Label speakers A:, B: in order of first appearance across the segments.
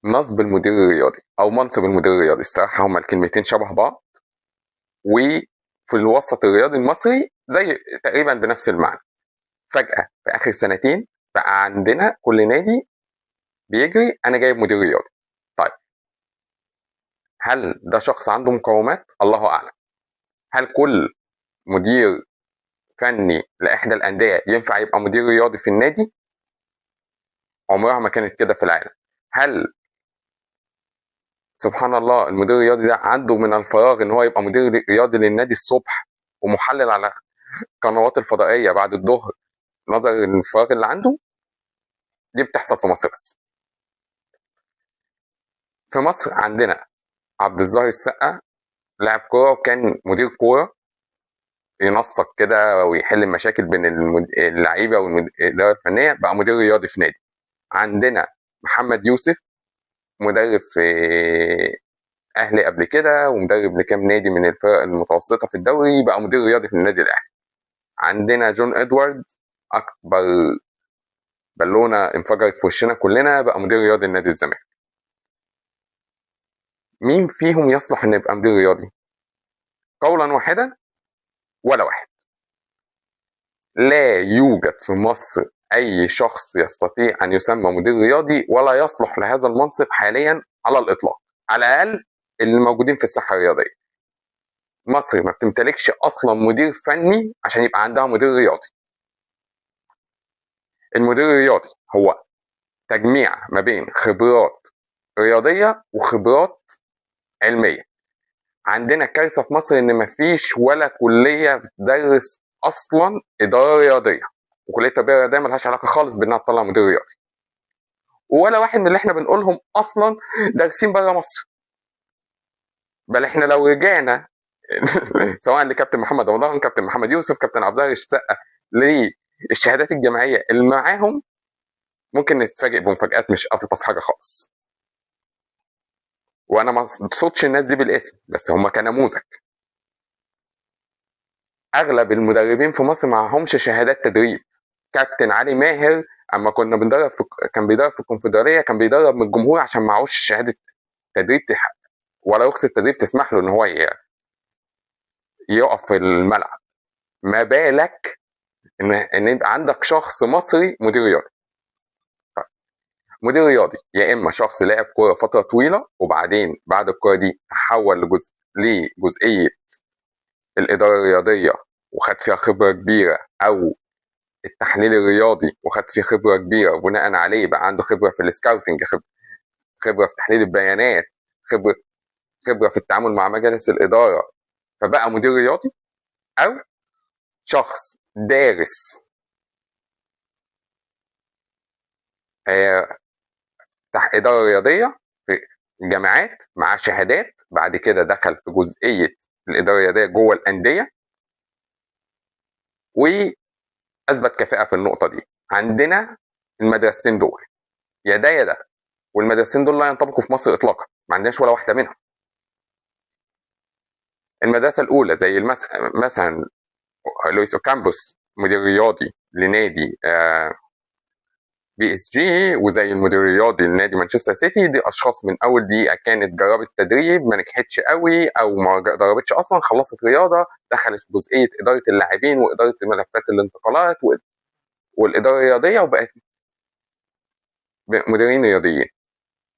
A: نصب المدير الرياضي او منصب المدير الرياضي، الصراحه هما الكلمتين شبه بعض، وفي الوسط الرياضي المصري زي تقريبا بنفس المعنى. فجاه في اخر سنتين بقى عندنا كل نادي بيجري انا جايب مدير رياضي. طيب هل ده شخص عنده مقومات؟ الله اعلم. هل كل مدير فني لاحدى الانديه ينفع يبقى مدير رياضي في النادي؟ عمرها ما كانت كده في العالم. هل سبحان الله المدير الرياضي ده عنده من الفراغ ان هو يبقى مدير رياضي للنادي الصبح ومحلل على القنوات الفضائيه بعد الظهر، نظرا للفراغ اللي عنده؟ دي بتحصل في مصر بس. في مصر عندنا عبد الظاهر السقا لاعب كوره وكان مدير كوره، ينسق كده ويحل المشاكل بين اللعيبه والاداره الفنيه، بقى مدير رياضي في نادي. عندنا محمد يوسف مدرب في اهلي قبل كده ومدرب لكام نادي من الفرق المتوسطه في الدوري، بقى مدير رياضي في النادي الاهلي. عندنا جون ادواردز اكبر بالونه انفجرت في وشنا كلنا، بقى مدير رياضي لنادي الزمالك. مين فيهم يصلح ان يبقى مدير رياضي؟ قولا واحدا، ولا واحد. لا يوجد في مصر اي شخص يستطيع ان يسمى مدير رياضي ولا يصلح لهذا المنصب حاليا على الاطلاق، على الاقل اللي موجودين في الساحه الرياضيه. مصر ما بتمتلكش اصلا مدير فني عشان يبقى عندها مدير رياضي. المدير الرياضي هو تجميع ما بين خبرات رياضيه وخبرات علميه. عندنا كارثه في مصر ان مفيش ولا كليه بتدرس اصلا اداره رياضيه، وكليه التربيه الرياضيه ملهاش علاقه خالص بانها تطلع مدير رياضي. ولا واحد من اللي احنا بنقولهم اصلا دارسين بره مصر. بل احنا لو رجعنا سواء لكابتن محمد رمضان، كابتن محمد يوسف، كابتن عبد الظاهر السقا، للشهادات الجامعيه اللي معاهم، ممكن نتفاجئ بمفاجات مش الطف حاجه خالص. وانا ما اقصدش الناس دي بالاسم، بس هم كنموذج. اغلب المدربين في مصر معهمش شهادات تدريب. كابتن علي ماهر اما كنا بندرب كان بيدرب في الكونفدراليه، كان بيدرب من الجمهور عشان معهوش شهاده تدريب ولا رخصه تدريب تسمح له ان هو يقف في الملعب. ما بالك ان يبقى عندك شخص مصري مدير رياضي؟ مدير رياضي يا اما شخص لعب كوره فتره طويله وبعدين بعد الكوره دي تحول لجزئيه الاداره الرياضيه وخد فيها خبره كبيره، او التحليل الرياضي وخد فيه خبره كبيره وبناء عليه بقى عنده خبره في السكاوتنج، خبره في تحليل البيانات، خبره في التعامل مع مجالس الاداره، فبقى مدير رياضي. او شخص دارس اداره رياضيه في الجامعات مع شهادات، بعد كده دخل في جزئيه الاداره الرياضيه جوه الانديه واثبت كفاءه في النقطه دي. عندنا المدرستين دول، يا ده يا ده، والمدرستين دول لا ينطبقوا في مصر اطلاقا، ما عندناش ولا واحده منهم. المدرسه الاولى زي مثلا لويس اوكامبوس مدير رياضي لنادي بي اس جي، وزي المدير الرياضي لنادي مانشستر سيتي، دي اشخاص من اول دقيقه كانت جربت تدريب ما نجحتش قوي او ما جربتش اصلا، خلصت رياضه دخلت في جزئيه اداره اللاعبين واداره ملفات الانتقالات والاداره الرياضيه وبقت مديرين رياضيين.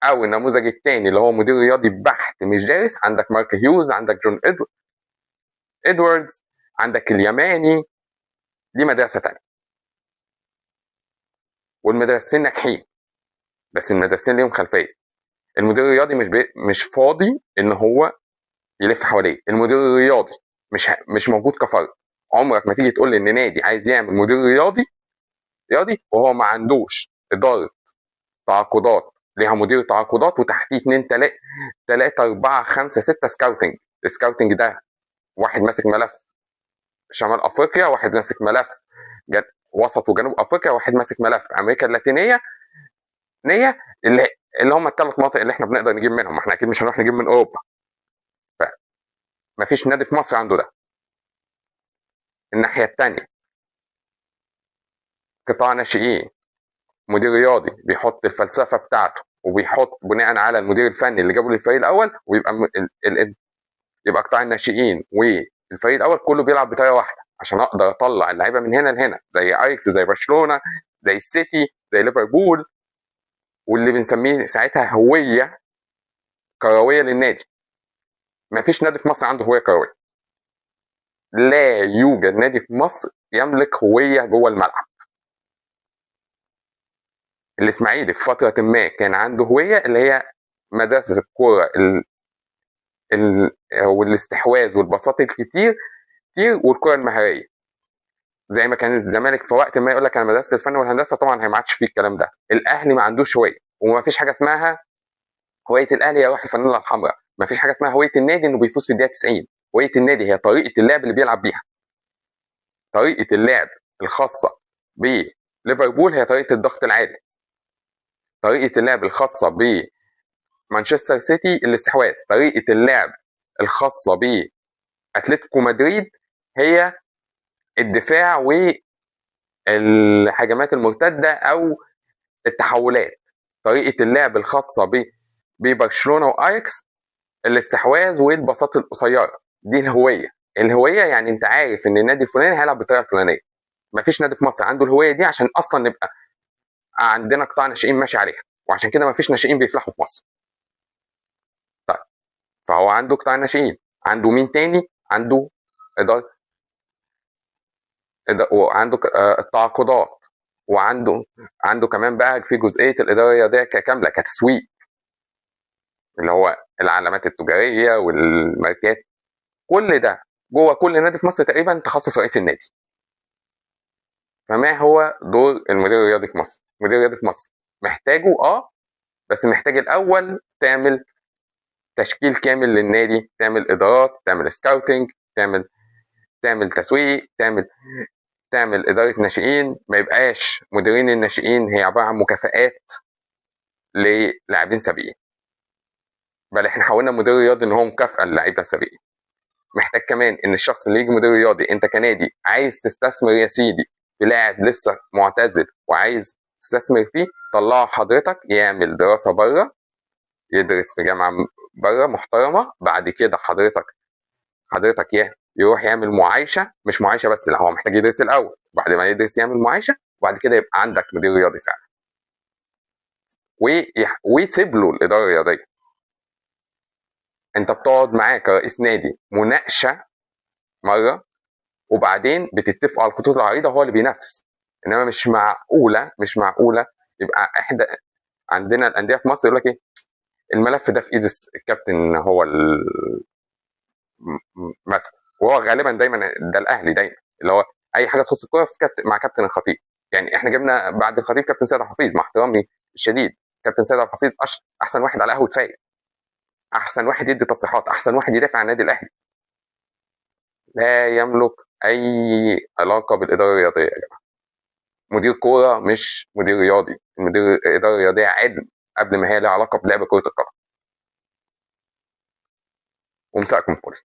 A: او النموذج الثاني اللي هو مدير رياضي بحت مش دارس، عندك مارك هيوز، عندك جون ادواردز، عندك اليماني، دي مدرسه ثانيه. والمدرستين ناجحين، بس المدرستين ليهم خلفيه. المدير الرياضي مش فاضي ان هو يلف حواليه. المدير الرياضي مش موجود كفرد. عمرك ما تيجي تقول لي ان نادي عايز يعمل مدير رياضي وهو ما عندوش اداره تعاقدات ليها مدير تعاقدات وتحتيه 2 3 4 5 6 سكاوتنج. السكاوتنج ده واحد ماسك ملف شمال افريقيا، واحد ماسك ملف وسط وجنوب افريقيا، واحد ماسك ملف امريكا اللاتينيه، اللي هم الثلاث مناطق اللي احنا بنقدر نجيب منهم. احنا اكيد مش هنروح نجيب من اوروبا، فمفيش نادي في مصر عنده ده. الناحيه الثانيه قطاع ناشئين، مدير رياضي بيحط الفلسفه بتاعته وبيحط بناء على المدير الفني اللي جابه للفريق الاول، ويبقى يبقى قطاع الناشئين والفريق الاول كله بيلعب بطريقه واحده، عشان اقدر اطلع اللعيبه من هنا لهنا، زي اياكس، زي برشلونه، زي السيتي، زي ليفربول، واللي بنسميه ساعتها هويه كرويه للنادي. ما فيش نادي في مصر عنده هويه كرويه. لا يوجد نادي في مصر يملك هويه جوه الملعب. الاسماعيلي في فتره ما كان عنده هويه، اللي هي مدرسه الكوره والاستحواذ والبساط الكتير والكره المهاريه. زي ما كان الزمالك في وقت ما يقول لك انا مدرسه الفن والهندسه، طبعا هي ما عادش فيه الكلام ده. الاهلي ما عندوش هويه، وما فيش حاجه اسمها هويه الاهلي هي روح الفانيلا الحمراء. ما فيش حاجه اسمها هويه النادي انه بيفوز في الدقيقه 90. هويه النادي هي طريقه اللعب اللي بيلعب بيها. طريقه اللعب الخاصه بليفربول هي طريقه الضغط العالي. طريقه اللعب الخاصه بمانشستر سيتي الاستحواذ. طريقه اللعب الخاصه باتلتيكو مدريد هي الدفاع والهجمات المرتده او التحولات. طريقه اللعب الخاصه ببرشلونه واياكس الاستحواذ والبساط القصيره. دي الهويه. الهويه يعني انت عارف ان النادي الفلاني هيلعب بالطريقه الفلانيه. مفيش نادي في مصر عنده الهويه دي، عشان اصلا نبقى عندنا قطاع ناشئين ماشي عليها، وعشان كده مفيش ناشئين بيفلحوا في مصر. طيب، فهو عنده قطاع ناشئين، عنده مين تاني؟ عنده اداره، وعنده التعاقدات، عنده كمان بقى في جزئيه الاداره الرياضيه كامله كتسويق، اللي هو العلامات التجاريه والماركات. كل ده جوه كل نادي في مصر تقريبا تخصص رئيس النادي. فما هو دور المدير الرياضي في مصر؟ المدير الرياضي في مصر محتاجه بس محتاج الاول تعمل تشكيل كامل للنادي، تعمل ادارات، تعمل سكاوتنج، تعمل تسويق، تعمل اداره ناشئين. ما يبقاش مديرين الناشئين هي عباره عن مكافآت للاعبين سابقين، بل احنا حاولنا مدير رياضي ان هو مكافاه للاعيبه السابقين. محتاج كمان ان الشخص اللي يجي مدير رياضي، انت كنادي عايز تستثمر يا سيدي في لاعب لسه معتزل وعايز تستثمر فيه، طلعه حضرتك يعمل دراسه بره، يدرس في جامعه بره محترمه. بعد كده حضرتك يروح يعمل معايشه، مش معايشه بس، لا هو محتاج يدرس الاول، بعد ما يدرس يعمل معايشه، وبعد كده يبقى عندك مدير رياضي فعلا، ويسيب له الاداره الرياضيه. انت بتقعد معاه كرئيس نادي مناقشه مره، وبعدين بتتفقوا على الخطوط العريضه، هو اللي بينفذ. انما مش معقوله يبقى عندنا الانديه في مصر يقول لك ايه، الملف ده في ايد الكابتن هو ماسكه، وهو غالبا دايما ده الاهلي دايما، اللي هو اي حاجه تخص الكوره مع كابتن الخطيب. يعني احنا جبنا بعد الخطيب كابتن سيد عبد الحفيظ، مع احترامي الشديد. كابتن سيد عبد الحفيظ احسن واحد على قهوه فايق، احسن واحد يدي تصريحات، احسن واحد يدافع عن النادي الاهلي. لا يملك اي علاقه بالاداره الرياضيه يا جماعه. مدير كوره مش مدير رياضي. المدير الاداره الرياضيه علم قبل ما هي لها علاقه بلعب كره القدم. ومساءكم فل.